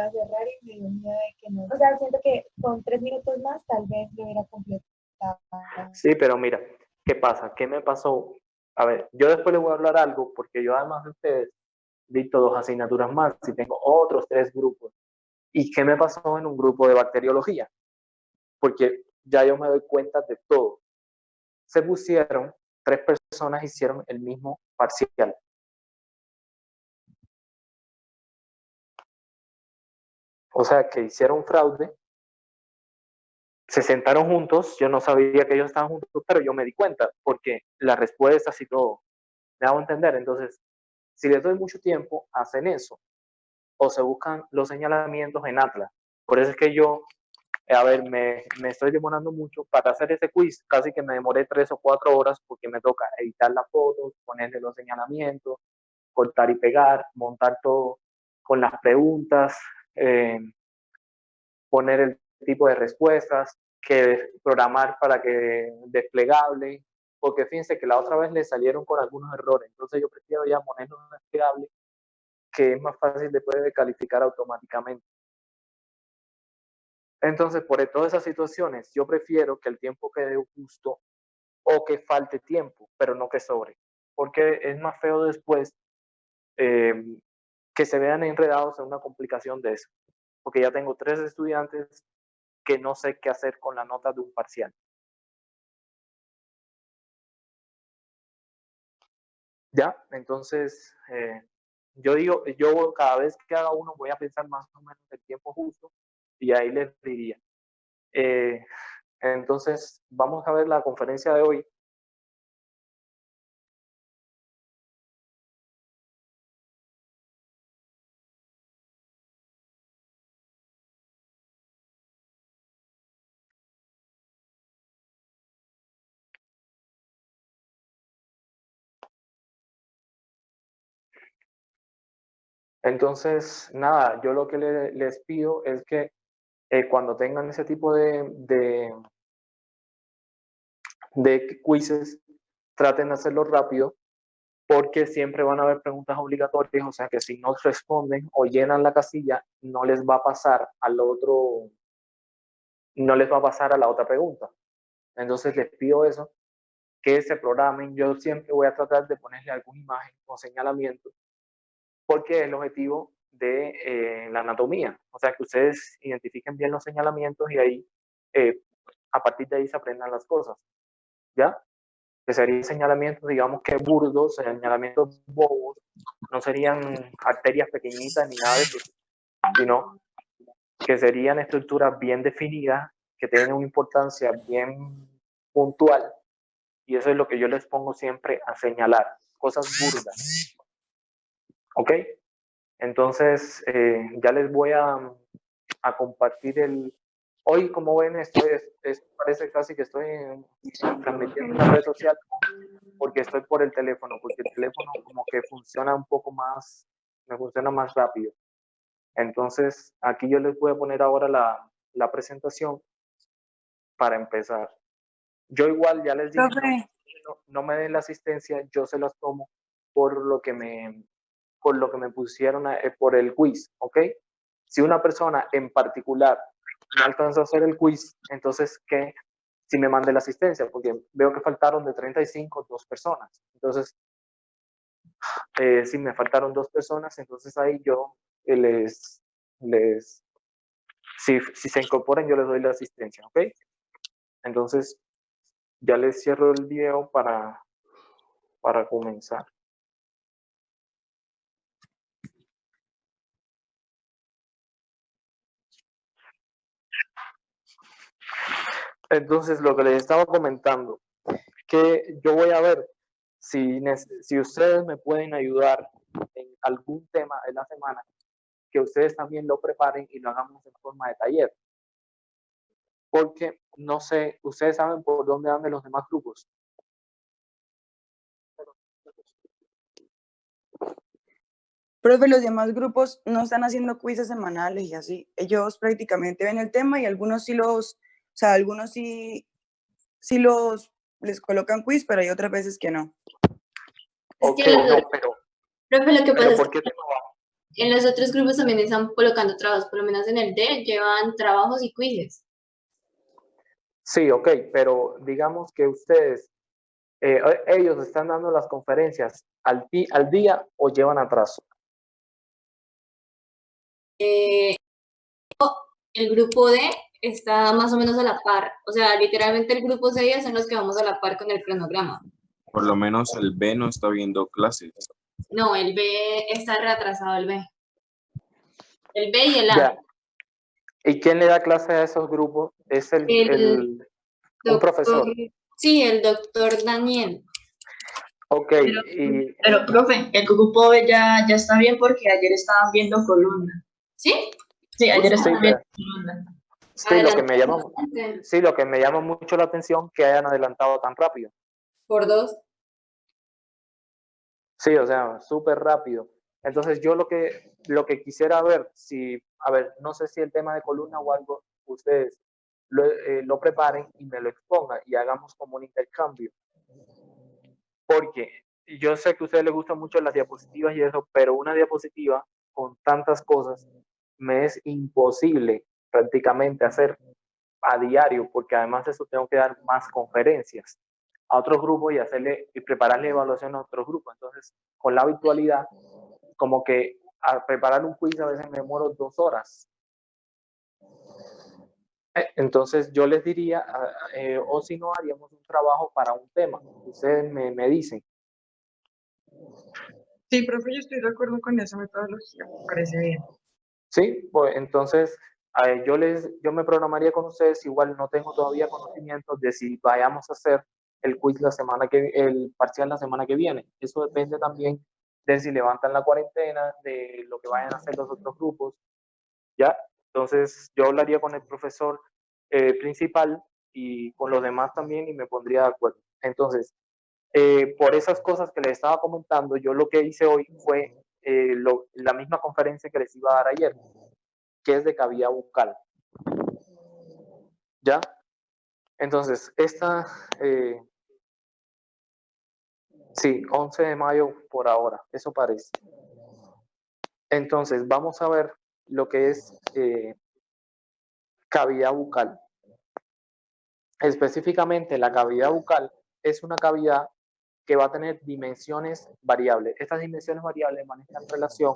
iba a cerrar y me dio miedo de que no. O sea, siento que con 3 minutos más tal vez lo hubiera completado. Sí, pero mira, ¿qué pasa? ¿Qué me pasó? A ver, yo después les voy a hablar algo porque yo además de ustedes dicto 2 asignaturas más y tengo otros 3 grupos. ¿Y qué me pasó en un grupo de bacteriología? Porque ya yo me doy cuenta de todo. Se pusieron, 3 personas hicieron el mismo parcial. O sea, que hicieron fraude, se sentaron juntos, yo no sabía que ellos estaban juntos, pero yo me di cuenta, porque las respuestas y todo, me hago entender. Entonces, si les doy mucho tiempo, hacen eso, o se buscan los señalamientos en Atlas. Por eso es que yo, a ver, me estoy demorando mucho para hacer ese quiz, casi que me demoré 3 o 4 horas, porque me toca editar las fotos, ponerle los señalamientos, cortar y pegar, montar todo con las preguntas, poner el tipo de respuestas, que programar para que desplegable, porque fíjense que la otra vez le salieron con algunos errores, entonces yo prefiero ya ponerlo en desplegable, que es más fácil después de calificar automáticamente. Entonces, por todas esas situaciones, yo prefiero que el tiempo quede justo o que falte tiempo, pero no que sobre, porque es más feo después que se vean enredados en una complicación de eso, porque ya tengo 3 estudiantes que no sé qué hacer con la nota de un parcial. ¿Ya? Entonces, yo digo, yo cada vez que haga uno voy a pensar más o menos el tiempo justo y ahí les diría. Entonces, vamos a ver la conferencia de hoy. Entonces, nada, yo lo que les pido es que cuando tengan ese tipo de quizzes, traten de hacerlo rápido, porque siempre van a haber preguntas obligatorias, o sea que si no responden o llenan la casilla, no les va a pasar no les va a pasar a la otra pregunta. Entonces les pido eso, que se programen. Yo siempre voy a tratar de ponerle alguna imagen o señalamiento, porque es el objetivo de la anatomía. O sea, que ustedes identifiquen bien los señalamientos y ahí, a partir de ahí se aprendan las cosas. ¿Ya? Que serían señalamientos, digamos que burdos, señalamientos bobos, no serían arterias pequeñitas ni nada de eso, sino que serían estructuras bien definidas, que tienen una importancia bien puntual, y eso es lo que yo les pongo siempre a señalar, cosas burdas. ¿Ok? Entonces, ya les voy a compartir Hoy, como ven, parece casi que estoy transmitiendo en la red social, porque estoy por el teléfono, porque el teléfono como que funciona un poco más, me funciona más rápido. Entonces, aquí yo les voy a poner ahora la presentación para empezar. Yo igual ya les dije, no me den la asistencia, yo se las tomo por lo que me pusieron por el quiz, ¿ok? Si una persona en particular no alcanza a hacer el quiz, entonces que si me mande la asistencia, porque veo que faltaron de 35 2 personas. Entonces, si me faltaron 2 personas, entonces ahí yo si se incorporan, yo les doy la asistencia, ¿ok? Entonces, ya les cierro el video para comenzar. Entonces, lo que les estaba comentando, que yo voy a ver si ustedes me pueden ayudar en algún tema de la semana, que ustedes también lo preparen y lo hagamos en forma de taller. Porque, no sé, ustedes saben por dónde andan los demás grupos. Profe, los demás grupos no están haciendo quizzes semanales y así. Ellos prácticamente ven el tema y algunos sí les colocan quiz, pero hay otras veces que no. Ok, no, pero profe, lo que pasa es ¿por qué que tema va? En los otros grupos también están colocando trabajos, por lo menos en el D llevan trabajos y quizzes. Sí, ok, pero digamos que ustedes, ellos están dando las conferencias al día o llevan atraso. El grupo D está más o menos a la par. O sea, literalmente el grupo C son los que vamos a la par con el cronograma. Por lo menos el B no está viendo clases. No, el B está retrasado, el B. El B y el A. Ya. ¿Y quién le da clase a esos grupos? Es un profesor. Sí, el doctor Daniel. Ok, Pero, profe, el grupo B ya está bien porque ayer estaban viendo columna. ¿Sí? Sí, ayer sí, estaban viendo columna. sí, lo que me llama mucho la atención que hayan adelantado tan rápido. Por 2. Sí, o sea, súper rápido. Entonces yo lo que quisiera ver, no sé si el tema de columna o algo, ustedes lo preparen y me lo expongan y hagamos como un intercambio. Porque yo sé que a ustedes les gustan mucho las diapositivas y eso, pero una diapositiva con tantas cosas me es imposible prácticamente hacer a diario, porque además de eso tengo que dar más conferencias a otros grupos y prepararle evaluación a otros grupos. Entonces, con la virtualidad, como que al preparar un quiz a veces me demoro 2 horas. Entonces, yo les diría, o si no, haríamos un trabajo para un tema. Ustedes me dicen. Sí, profe, yo estoy de acuerdo con esa metodología, me parece bien. Sí, pues entonces yo me programaría con ustedes, igual no tengo todavía conocimientos de si vayamos a hacer el quiz el parcial la semana que viene. Eso depende también de si levantan la cuarentena, de lo que vayan a hacer los otros grupos, ¿ya? Entonces yo hablaría con el profesor principal y con los demás también y me pondría de acuerdo. Entonces, por esas cosas que les estaba comentando, yo lo que hice hoy fue la misma conferencia que les iba a dar ayer, que es de cavidad bucal. ¿Ya? Entonces, sí, 11 de mayo por ahora, eso parece. Entonces, vamos a ver lo que es cavidad bucal. Específicamente, la cavidad bucal es una cavidad que va a tener dimensiones variables. Estas dimensiones variables van a estar en relación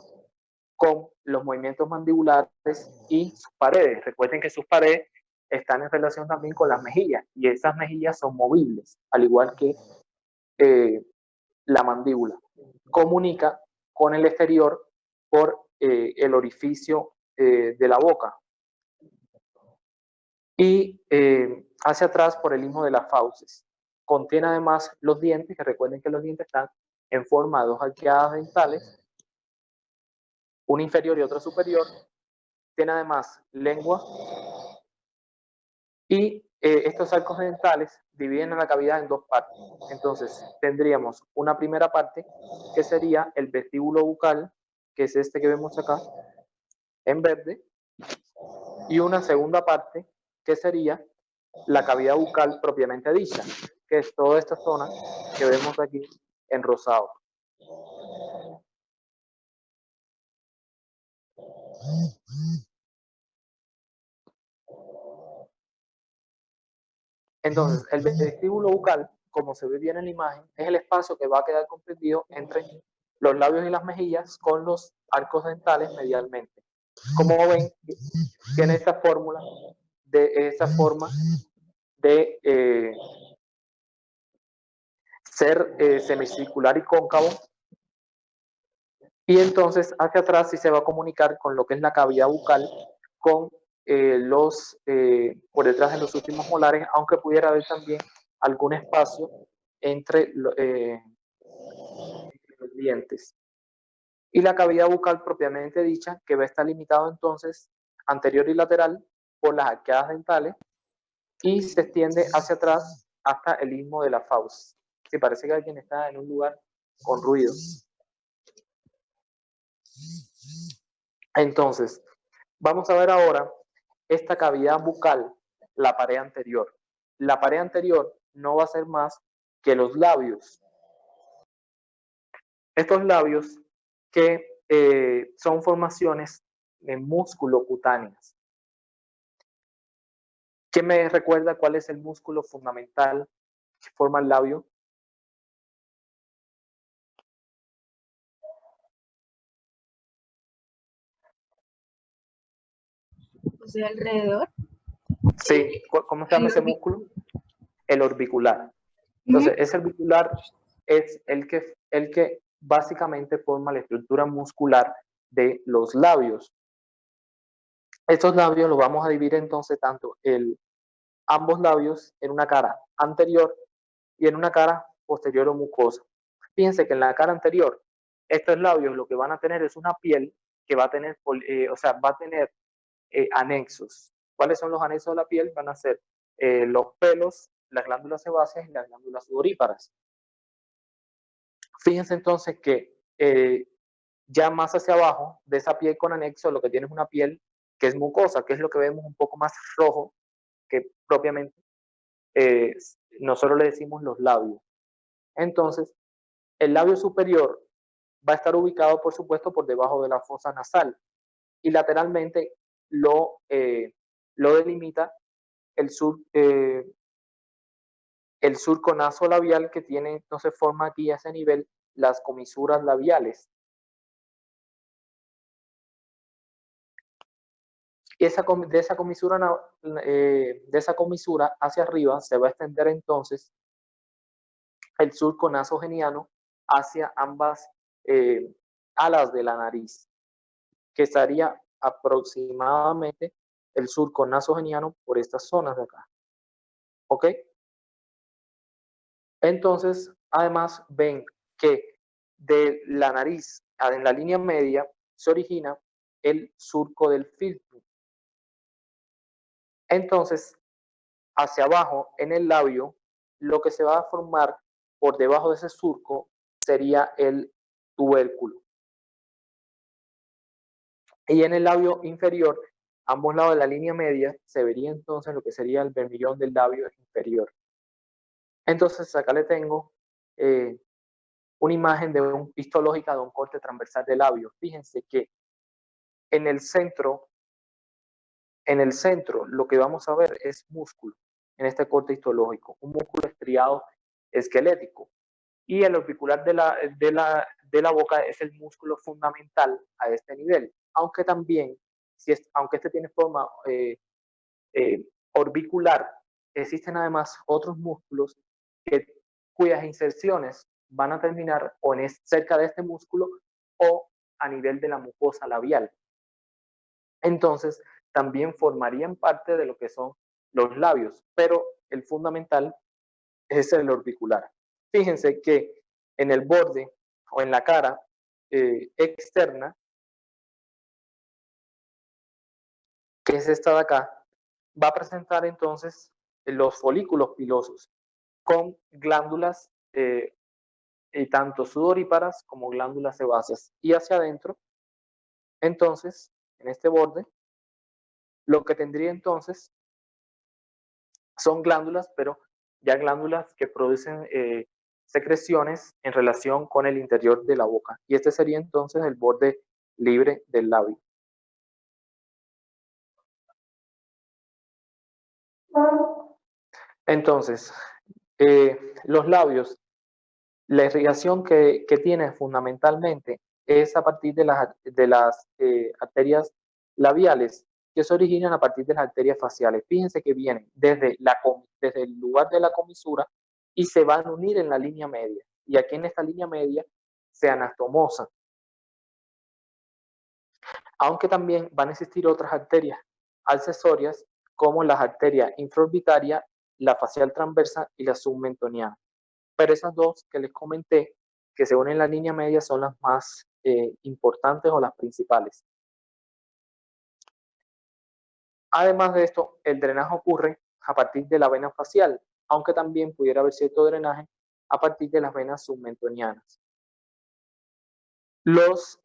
con los movimientos mandibulares y sus paredes. Recuerden que sus paredes están en relación también con las mejillas y esas mejillas son movibles, al igual que la mandíbula. Comunica con el exterior por el orificio de la boca y hacia atrás por el istmo de las fauces. Contiene además los dientes, que recuerden que los dientes están en forma de 2 arqueadas dentales, una inferior y otra superior. Tiene además lengua y estos arcos dentales dividen a la cavidad en 2 partes. Entonces tendríamos una primera parte que sería el vestíbulo bucal, que es este que vemos acá en verde, y una segunda parte que sería la cavidad bucal propiamente dicha, que es toda esta zona que vemos aquí en rosado. Entonces, el vestíbulo bucal, como se ve bien en la imagen, es el espacio que va a quedar comprendido entre los labios y las mejillas con los arcos dentales medialmente. Como ven, tiene esta forma de ser semicircular y cóncavo, y entonces hacia atrás sí se va a comunicar con lo que es la cavidad bucal con por detrás de los últimos molares, aunque pudiera haber también algún espacio entre los dientes. Y la cavidad bucal propiamente dicha, que va a estar limitado entonces anterior y lateral por las arqueadas dentales y se extiende hacia atrás hasta el istmo de la fauces. Sí, parece que alguien está en un lugar con ruido. Entonces, vamos a ver ahora esta cavidad bucal, la pared anterior. La pared anterior no va a ser más que los labios. Estos labios que son formaciones musculocutáneas. ¿Quién me recuerda cuál es el músculo fundamental que forma el labio? O sea, alrededor. Sí, ¿cómo se llama ese músculo? El orbicular. Entonces, ese orbicular es el que básicamente forma la estructura muscular de los labios. Estos labios los vamos a dividir entonces tanto ambos labios en una cara anterior y en una cara posterior o mucosa. Fíjense que en la cara anterior, estos labios lo que van a tener es una piel que va a tener, va a tener anexos. ¿Cuáles son los anexos de la piel? Van a ser los pelos, las glándulas sebáceas y las glándulas sudoríparas. Fíjense entonces que ya más hacia abajo de esa piel con anexo, lo que tiene es una piel que es mucosa, que es lo que vemos un poco más rojo que propiamente nosotros le decimos los labios. Entonces, el labio superior va a estar ubicado, por supuesto, por debajo de la fosa nasal y lateralmente lo delimita el surco nasolabial que tiene, entonces forma aquí a ese nivel las comisuras labiales. Y de esa comisura hacia arriba se va a extender entonces el surco nasogeniano hacia ambas alas de la nariz, que estaría aproximadamente el surco nasogeniano por estas zonas de acá. ¿Ok? Entonces, además, ven que de la nariz en la línea media se origina el surco del filtro. Entonces, hacia abajo, en el labio, lo que se va a formar por debajo de ese surco sería el tubérculo. Y en el labio inferior, ambos lados de la línea media, se vería entonces lo que sería el bermellón del labio inferior. Entonces, acá le tengo una imagen histológica de un corte transversal del labio. Fíjense que en el centro lo que vamos a ver es músculo en este corte histológico, un músculo estriado esquelético. Y el orbicular de la boca es el músculo fundamental a este nivel, aunque también, aunque este tiene forma orbicular, existen además otros músculos cuyas inserciones van a terminar o cerca de este músculo o a nivel de la mucosa labial. Entonces, también formarían parte de lo que son los labios, pero el fundamental es el orbicular. Fíjense que en el borde o en la cara externa, que es esta de acá, va a presentar entonces los folículos pilosos con glándulas tanto sudoríparas como glándulas sebáceas. Y hacia adentro, entonces, en este borde, lo que tendría entonces son glándulas, pero ya glándulas que producen secreciones en relación con el interior de la boca. Y este sería entonces el borde libre del labio. Entonces, los labios, la irrigación que tienen fundamentalmente es a partir de las arterias labiales que se originan a partir de las arterias faciales. Fíjense que vienen desde el lugar de la comisura y se van a unir en la línea media. Y aquí en esta línea media se anastomosan. Aunque también van a existir otras arterias accesorias como las arterias infraorbitarias, la facial transversa y la submentoniana. Pero esas dos que les comenté, que se unen en la línea media, son las más importantes o las principales. Además de esto, el drenaje ocurre a partir de la vena facial, aunque también pudiera haber cierto drenaje a partir de las venas submentonianas. Los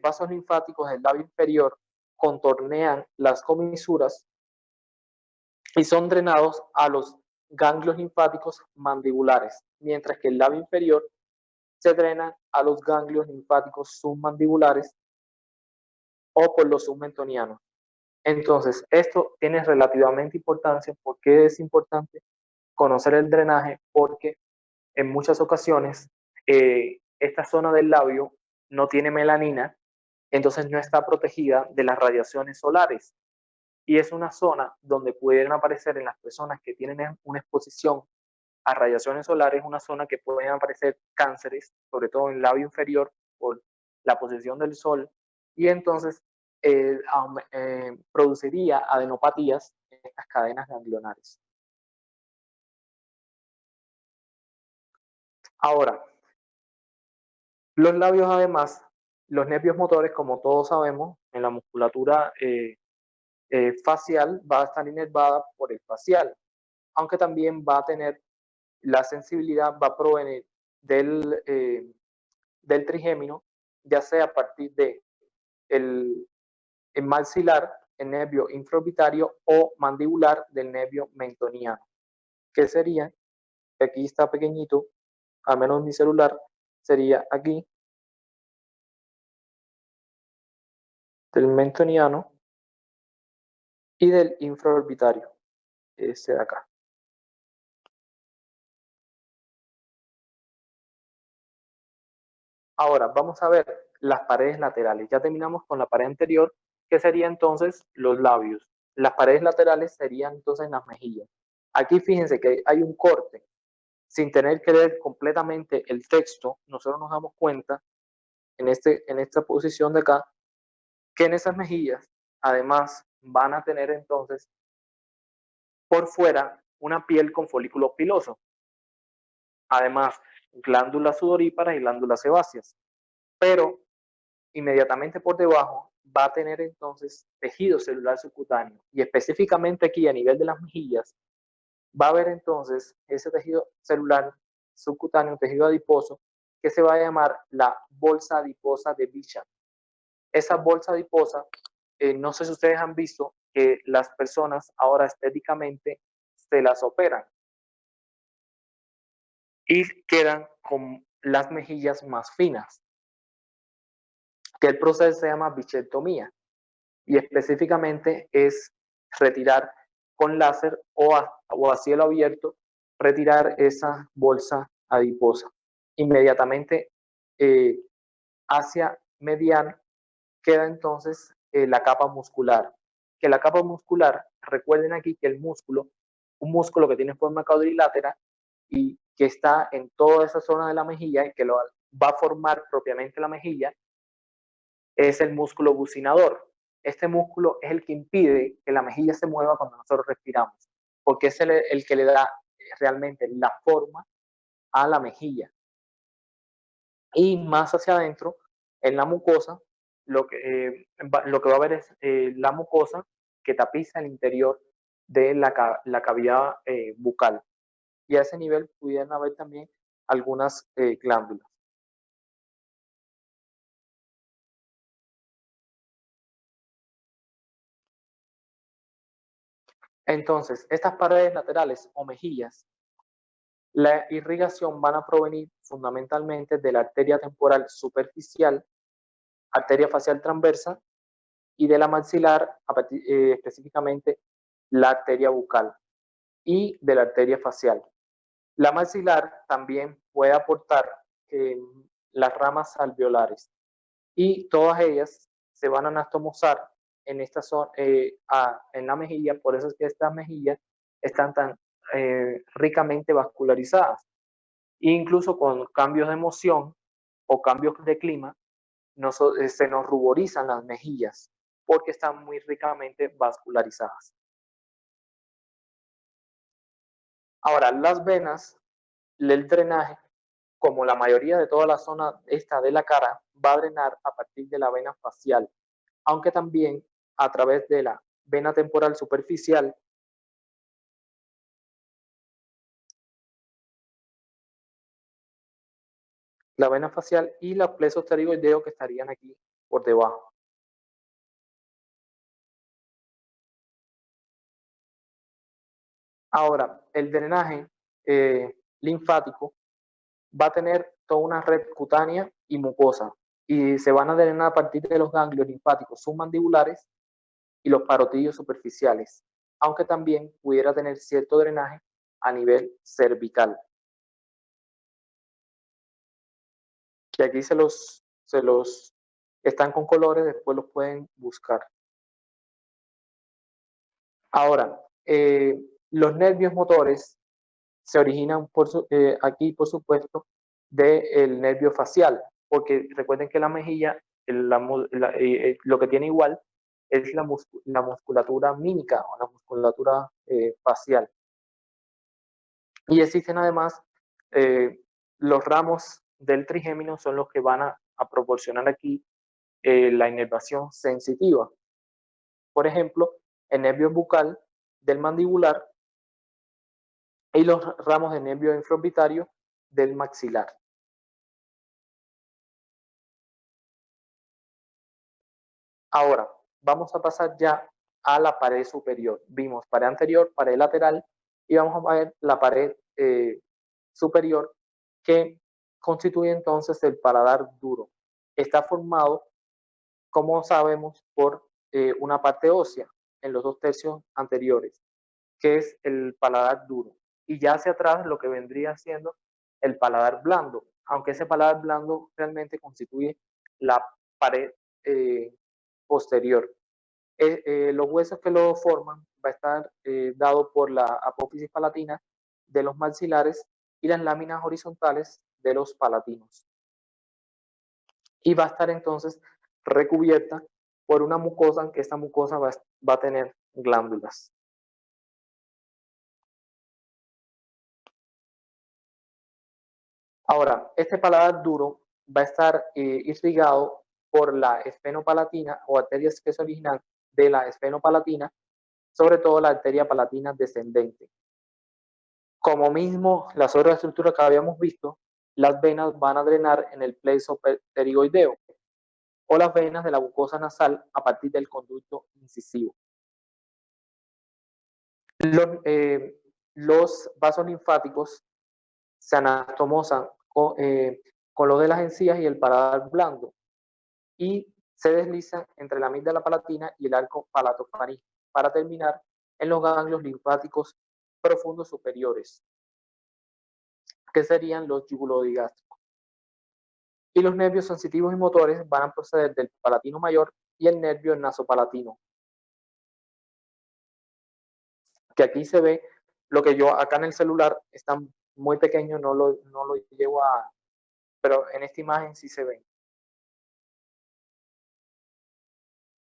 vasos linfáticos del labio inferior contornean las comisuras y son drenados a los ganglios linfáticos mandibulares, mientras que el labio inferior se drena a los ganglios linfáticos submandibulares o por los submentonianos. Entonces, esto tiene relativamente importancia. ¿Por qué es importante conocer el drenaje? Porque en muchas ocasiones esta zona del labio no tiene melanina, entonces no está protegida de las radiaciones solares. Y es una zona donde pueden aparecer en las personas que tienen una exposición a radiaciones solares, una zona que pueden aparecer cánceres, sobre todo en el labio inferior, por la posición del sol, y entonces produciría adenopatías en estas cadenas ganglionares. Ahora, los labios además, los nervios motores, como todos sabemos, en la musculatura facial va a estar inervada por el facial, aunque también va a tener la sensibilidad, va a provenir del trigémino, ya sea a partir de el maxilar, el nervio infraorbitario, o mandibular del nervio mentoniano, que sería, aquí está pequeñito, al menos mi celular, sería aquí, del mentoniano y del infraorbitario, este de acá. Ahora vamos a ver las paredes laterales. Ya terminamos con la pared anterior, que sería entonces los labios. Las paredes laterales serían entonces las mejillas. Aquí fíjense que hay un corte. Sin tener que leer completamente el texto, nosotros nos damos cuenta en esta posición de acá, que en esas mejillas además van a tener entonces por fuera una piel con folículos pilosos. Además, glándulas sudoríparas y glándulas sebáceas. Pero inmediatamente por debajo va a tener entonces tejido celular subcutáneo, y específicamente aquí a nivel de las mejillas va a haber entonces ese tejido celular subcutáneo, tejido adiposo, que se va a llamar la bolsa adiposa de Bichat. Esa bolsa adiposa, no sé si ustedes han visto que las personas ahora estéticamente se las operan y quedan con las mejillas más finas, que el proceso se llama bichectomía, y específicamente es retirar con láser o a cielo abierto, retirar esa bolsa adiposa. Inmediatamente hacia mediano queda entonces la capa muscular. Que la capa muscular, recuerden aquí que el músculo, un músculo que tiene forma cuadrilátera y que está en toda esa zona de la mejilla y que lo va a formar propiamente la mejilla, es el músculo bucinador. Este músculo es el que impide que la mejilla se mueva cuando nosotros respiramos, porque es el que le da realmente la forma a la mejilla. Y más hacia adentro, en la mucosa, lo que va a haber es la mucosa que tapiza el interior de la cavidad bucal. Y a ese nivel pudieran haber también algunas glándulas. Entonces, estas paredes laterales o mejillas, la irrigación van a provenir fundamentalmente de la arteria temporal superficial, arteria facial transversa, y de la maxilar, específicamente la arteria bucal, y de la arteria facial. La maxilar también puede aportar las ramas alveolares, y todas ellas se van a anastomosar en esta zona, en la mejilla. Por eso es que estas mejillas están tan ricamente vascularizadas. Incluso con cambios de emoción o cambios de clima, se nos ruborizan las mejillas porque están muy ricamente vascularizadas. Ahora, las venas, el drenaje, como la mayoría de toda la zona esta de la cara, va a drenar a partir de la vena facial, aunque también a través de la vena temporal superficial, la vena facial y los plexos pterigoideos que estarían aquí por debajo. Ahora, el drenaje linfático va a tener toda una red cutánea y mucosa. y se van a drenar a partir de los ganglios linfáticos submandibulares y los parotidios superficiales, aunque también pudiera tener cierto drenaje a nivel cervical. Que aquí se los están con colores, después los pueden buscar. Ahora, los nervios motores se originan aquí, por supuesto, del nervio facial, porque recuerden que la mejilla, lo que tiene igual es la musculatura mímica o la musculatura facial. Y existen además los ramos del trigémino son los que van a proporcionar aquí la inervación sensitiva. Por ejemplo, el nervio bucal del mandibular y los ramos de nervio infraorbitario del maxilar. Ahora, vamos a pasar ya a la pared superior. Vimos pared anterior, pared lateral, y vamos a ver la pared superior, que constituye entonces el paladar duro. Está formado, como sabemos, por una parte ósea en los 2/3 anteriores, que es el paladar duro. Y ya hacia atrás lo que vendría siendo el paladar blando, aunque ese paladar blando realmente constituye la pared posterior. Los huesos que lo forman va a estar dado por la apófisis palatina de los maxilares y las láminas horizontales de los palatinos. Y va a estar entonces recubierta por una mucosa, aunque esta mucosa va a tener glándulas. Ahora, este paladar duro va a estar irrigado por la esfenopalatina o arterias que se originan de la esfenopalatina, sobre todo la arteria palatina descendente. Como mismo las otras estructuras que habíamos visto, las venas van a drenar en el plexo pterigoideo o las venas de la mucosa nasal a partir del conducto incisivo. Los vasos linfáticos se anastomosan con lo de las encías y el paladar blando y se deslizan entre la amígdala palatina y el arco palatofaríngeo para terminar en los ganglios linfáticos profundos superiores, que serían los yugulogástricos. Y los nervios sensitivos y motores van a proceder del palatino mayor y el nervio nasopalatino. Que aquí se ve lo que yo acá en el celular está muy pequeño, no lo llevo a, pero en esta imagen sí se ve.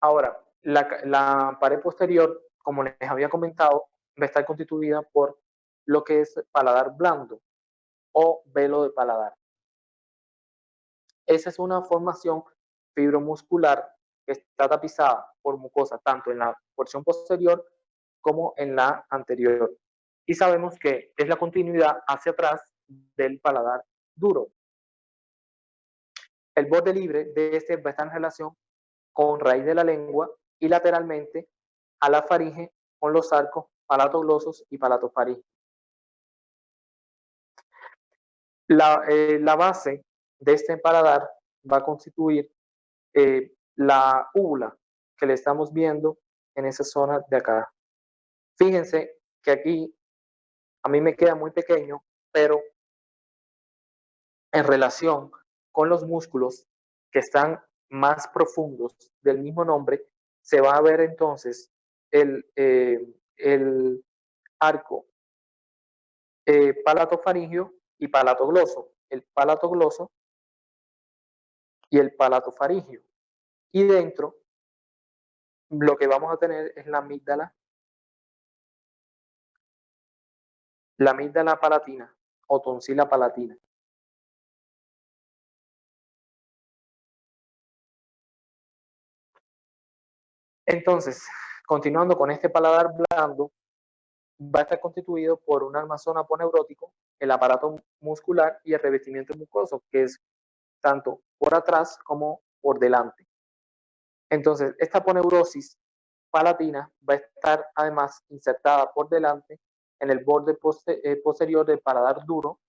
Ahora, la pared posterior, como les había comentado, va a estar constituida por lo que es paladar blando o velo de paladar. Esa es una formación fibromuscular que está tapizada por mucosa tanto en la porción posterior como en la anterior. Y sabemos que es la continuidad hacia atrás del paladar duro. El borde libre de este va a estar en relación con raíz de la lengua y lateralmente a la faringe con los arcos palatoglosos y palatofaringe. La base de este paladar va a constituir la úvula que le estamos viendo en esa zona de acá. Fíjense que aquí a mí me queda muy pequeño, pero en relación con los músculos que están más profundos del mismo nombre, se va a ver entonces el arco palatofaringio y palatogloso, el palatogloso y el palatofaringio. Y dentro lo que vamos a tener es la amígdala palatina o tonsila palatina. Entonces, continuando con este paladar blando, va a estar constituido por un armazón aponeurótico, el aparato muscular y el revestimiento mucoso, que es tanto por atrás como por delante. Entonces, esta aponeurosis palatina va a estar además insertada por delante en el borde posterior del paladar duro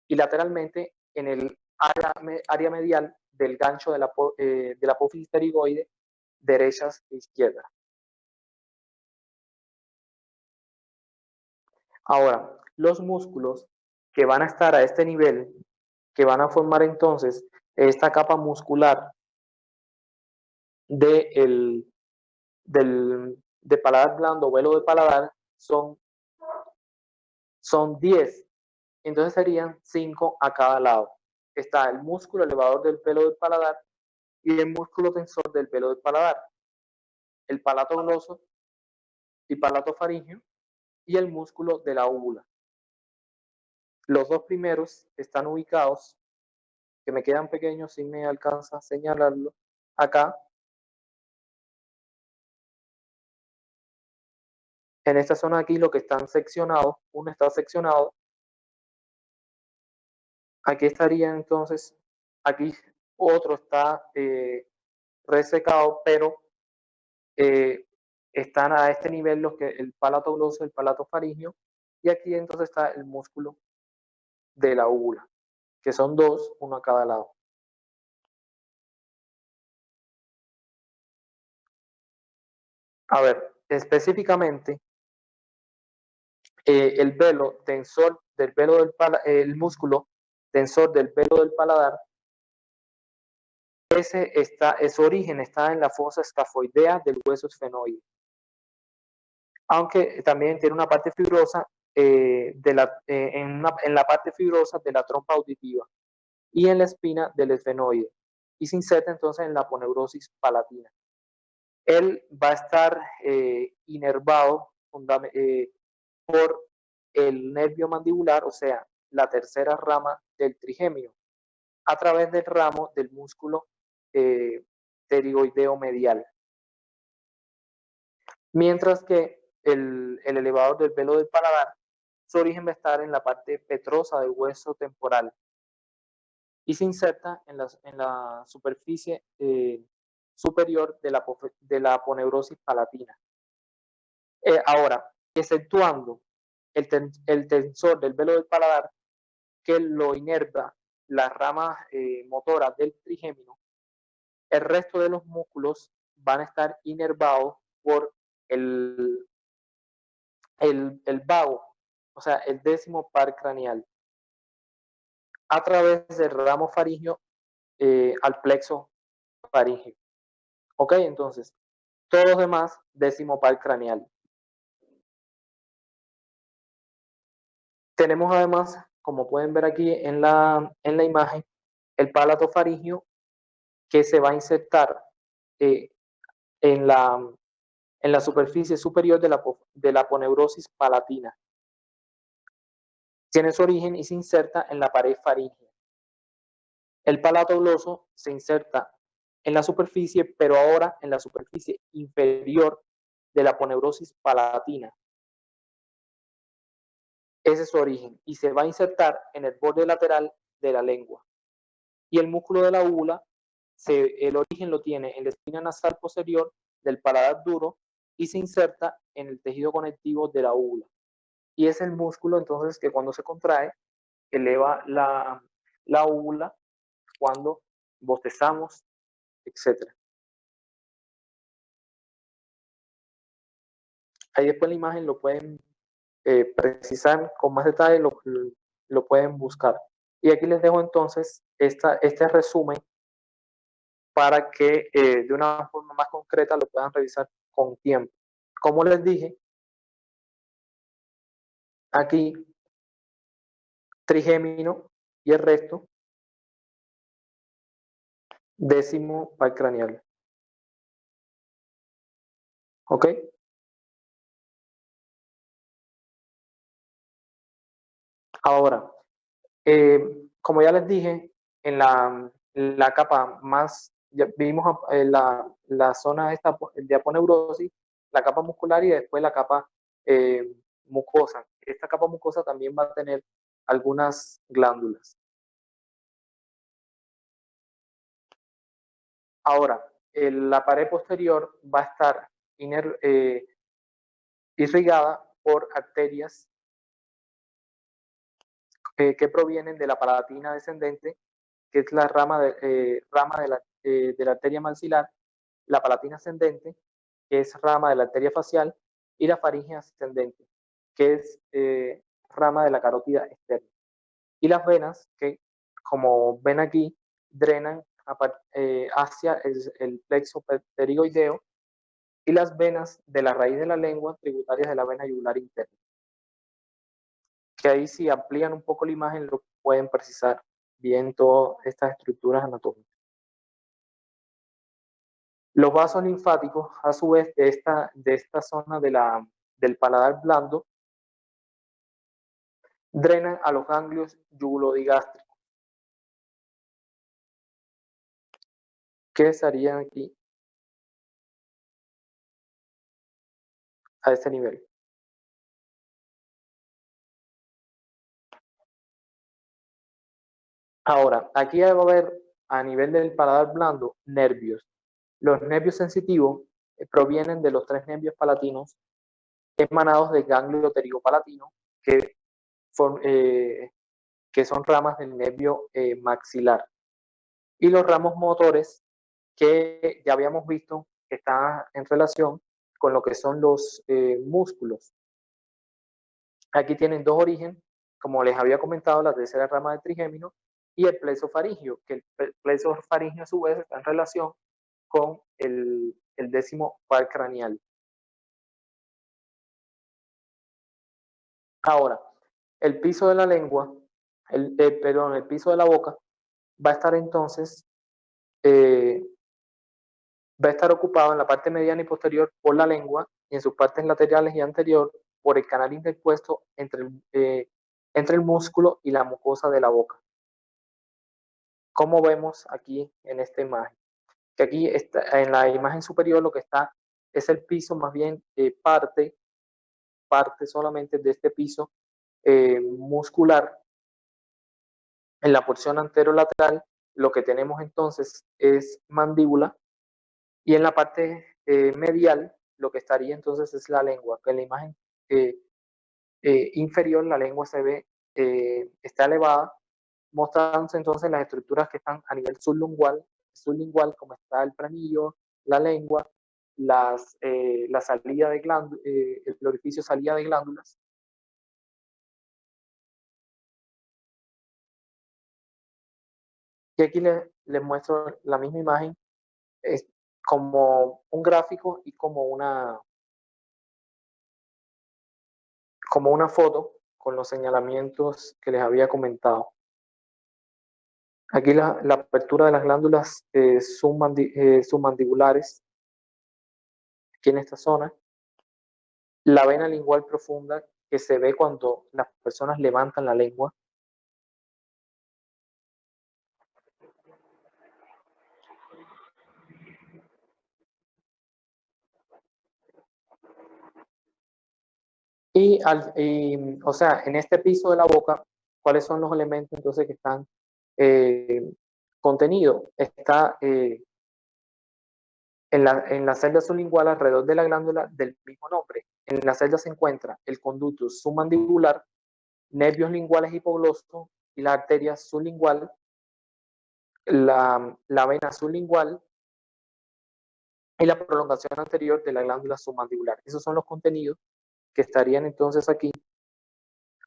y lateralmente en el área medial del gancho de la apófisis pterigoide, derechas e izquierdas. Ahora, los músculos que van a estar a este nivel, que van a formar entonces esta capa muscular de paladar blando o velo de paladar, son 10. Entonces serían 5 a cada lado. Está el músculo elevador del velo del paladar y el músculo tensor del velo del paladar, el palato gloso y palato faríngeo y el músculo de la úvula. Los dos primeros están ubicados, que me quedan pequeños si me alcanza a señalarlo, acá, en esta zona aquí, lo que están seccionados, uno está seccionado, aquí estaría entonces, aquí otro está resecado, pero están a este nivel los que el palato gloso, el palato faríngeo, y aquí entonces está el músculo de la úvula, que son 2, uno a cada lado. A ver, específicamente, el velo tensor del velo del el músculo tensor del velo del paladar, su origen está en la fosa escafoidea del hueso esfenoide, aunque también tiene una parte fibrosa en la parte fibrosa de la trompa auditiva y en la espina del esfenoide, y se inserta entonces en la aponeurosis palatina. Él va a estar inervado por el nervio mandibular, o sea, la tercera rama del trigémino, a través del ramo del músculo pterigoideo medial. Mientras que el elevador del velo del paladar, su origen va a estar en la parte petrosa del hueso temporal y se inserta en la superficie superior de la aponeurosis palatina. Ahora, exceptuando el tensor del velo del paladar, que lo inerva las ramas motoras del trigémino, el resto de los músculos van a estar inervados por el vago, o sea, el 10º par craneal, a través del ramo faríngeo al plexo faríngeo. ¿Ok? Entonces, todos los demás, 10º par craneal. Tenemos además, como pueden ver aquí en la imagen, el palato faríngeo que se va a insertar en la superficie superior de la aponeurosis palatina. Tiene su origen y se inserta en la pared faríngea. El palato gloso se inserta en la superficie, pero ahora en la superficie inferior de la aponeurosis palatina. Ese es su origen y se va a insertar en el borde lateral de la lengua. Y el músculo de la úvula, el origen lo tiene en la espina nasal posterior del paladar duro y se inserta en el tejido conectivo de la úvula. Y es el músculo entonces que cuando se contrae eleva la úvula cuando bostezamos, etc. Ahí después la imagen lo pueden precisar con más detalle, lo pueden buscar. Y aquí les dejo entonces este resumen para que de una forma más concreta lo puedan revisar con tiempo. Como les dije, aquí trigémino y el resto, 10º par craneal. ¿Ok? Ahora, como ya les dije, en la capa más, ya vimos la zona esta de aponeurosis, la capa muscular y después la capa mucosa. Esta capa mucosa también va a tener algunas glándulas. Ahora, la pared posterior va a estar irrigada por arterias que provienen de la palatina descendente que es la rama de la arteria maxilar, la palatina ascendente, que es rama de la arteria facial, y la faringe ascendente, que es rama de la carótida externa. Y las venas, que como ven aquí, drenan hacia el plexo pterigoideo, y las venas de la raíz de la lengua, tributarias de la vena yugular interna. Que ahí, si amplían un poco la imagen, lo pueden precisar bien todas estas estructuras anatómicas. Los vasos linfáticos, a su vez, de esta zona del paladar blando, drenan a los ganglios yugulodigástricos, que estarían aquí a este nivel. Ahora, aquí va a haber, a nivel del paladar blando, nervios. Los nervios sensitivos provienen de los 3 nervios palatinos emanados del ganglio pterigopalatino, que son ramas del nervio maxilar. Y los ramos motores, que ya habíamos visto que están en relación con lo que son los músculos. Aquí tienen 2 orígenes, como les había comentado, la tercera rama del trigémino y el plexo faríngeo, que el plexo faríngeo a su vez está en relación con el 10º par craneal. Ahora, el piso de la lengua, el piso de la boca va a estar entonces, va a estar ocupado en la parte mediana y posterior por la lengua y en sus partes laterales y anterior por el canal interpuesto entre el músculo y la mucosa de la boca. Como vemos aquí en esta imagen, que aquí está, en la imagen superior lo que está es el piso, más bien parte solamente de este piso muscular. En la porción anterolateral lo que tenemos entonces es mandíbula, y en la parte medial lo que estaría entonces es la lengua, que en la imagen inferior la lengua se ve, está elevada, mostrándose entonces las estructuras que están a nivel sublingual, como está el frenillo, la lengua, la salida de glándulas, el orificio salida de glándulas. Y aquí les muestro la misma imagen, es como un gráfico y como una foto con los señalamientos que les había comentado. Aquí la apertura de las glándulas submandibulares, aquí en esta zona. La vena lingual profunda, que se ve cuando las personas levantan la lengua. O sea, en este piso de la boca, ¿cuáles son los elementos entonces que están contenidos? Está en la celda sublingual, alrededor de la glándula del mismo nombre. En la celda se encuentra el conducto submandibular, nervios linguales hipoglosos y la arteria sublingual, la vena sublingual y la prolongación anterior de la glándula submandibular. Esos son los contenidos que estarían entonces aquí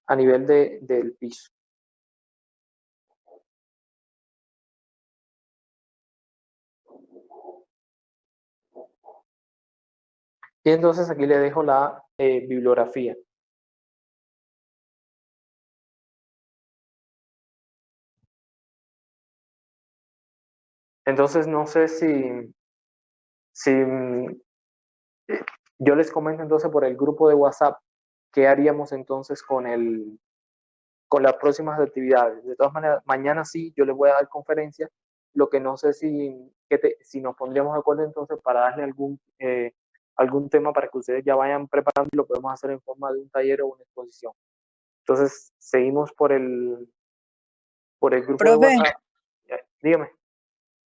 a nivel del piso. Y entonces aquí le dejo la bibliografía. Entonces no sé si yo les comento entonces por el grupo de WhatsApp qué haríamos entonces con las próximas actividades. De todas maneras, mañana sí, yo les voy a dar conferencia. Lo que no sé si nos pondríamos de acuerdo entonces para darle algún tema para que ustedes ya vayan preparando y lo podemos hacer en forma de un taller o una exposición. Entonces, seguimos por el grupo Profe, de WhatsApp. Dígame.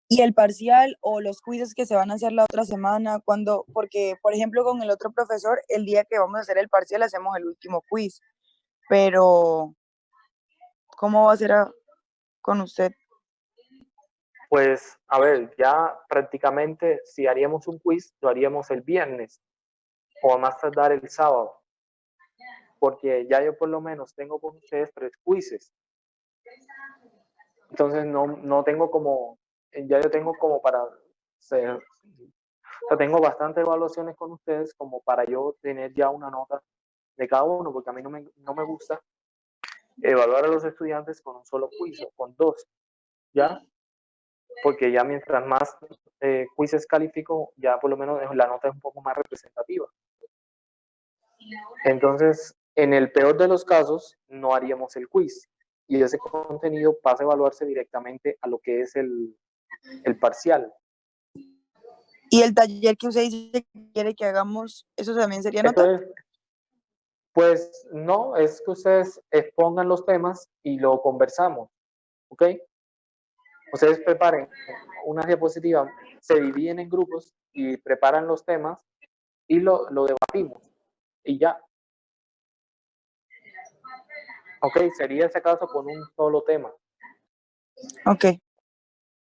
¿y el parcial o los quizzes que se van a hacer la otra semana? Porque, por ejemplo, con el otro profesor, el día que vamos a hacer el parcial hacemos el último quiz, pero ¿cómo va a ser con usted? Pues, a ver, ya prácticamente si haríamos un quiz, lo haríamos el viernes o a más tardar el sábado, porque ya yo por lo menos tengo con ustedes 3 quizzes. Entonces no tengo como, ya yo tengo como para ser, o sea, tengo bastantes evaluaciones con ustedes como para yo tener ya una nota de cada uno, porque a mí no me gusta evaluar a los estudiantes con un solo quiz o con 2, ¿ya? Porque ya mientras más quizzes califico, ya por lo menos la nota es un poco más representativa. Entonces, en el peor de los casos, no haríamos el quiz y ese contenido pasa a evaluarse directamente a lo que es el parcial. Y el taller que usted dice que quiere que hagamos, ¿eso también sería Eso nota? es, pues no, es que ustedes expongan los temas y lo conversamos, ¿ok? Ustedes preparen una diapositiva, se dividen en grupos y preparan los temas y lo debatimos y ya. Ok, sería ese caso con un solo tema. Ok.